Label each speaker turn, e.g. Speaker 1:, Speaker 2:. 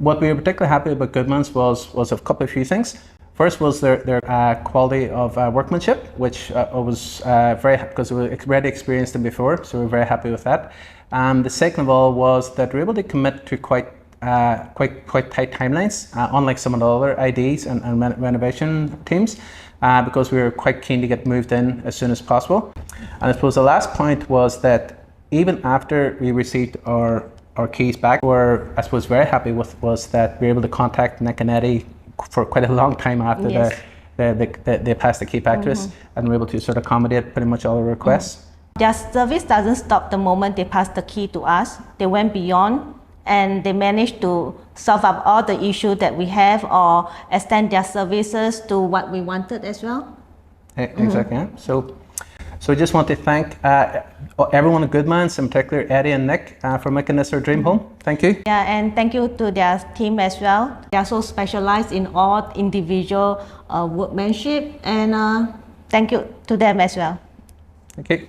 Speaker 1: what we were particularly happy about Goodman's was a couple of few things. First was their quality of workmanship, which was because we were already experienced them before, so we were very happy with that. The second of all was that we were able to commit to quite tight timelines, unlike some of the other IDs and renovation teams, because we were quite keen to get moved in as soon as possible. And I suppose the last point was that even after we received our keys back, we were, I suppose, very happy with was that we were able to contact Nick and Eddie for quite a long time after they passed the key back to us, and we were able to sort of accommodate pretty much all the requests.
Speaker 2: Their service doesn't stop the moment they pass the key to us. They went beyond, and they managed to solve up all the issues that we have or extend their services to what we wanted as well.
Speaker 1: Exactly. Yeah. So I just want to thank everyone at Goodman's, in particular Eddie and Nick, for making this our dream home. Thank you.
Speaker 2: Yeah, and thank you to their team as well. They are so specialized in all individual workmanship, and thank you to them as well.
Speaker 1: Thank you.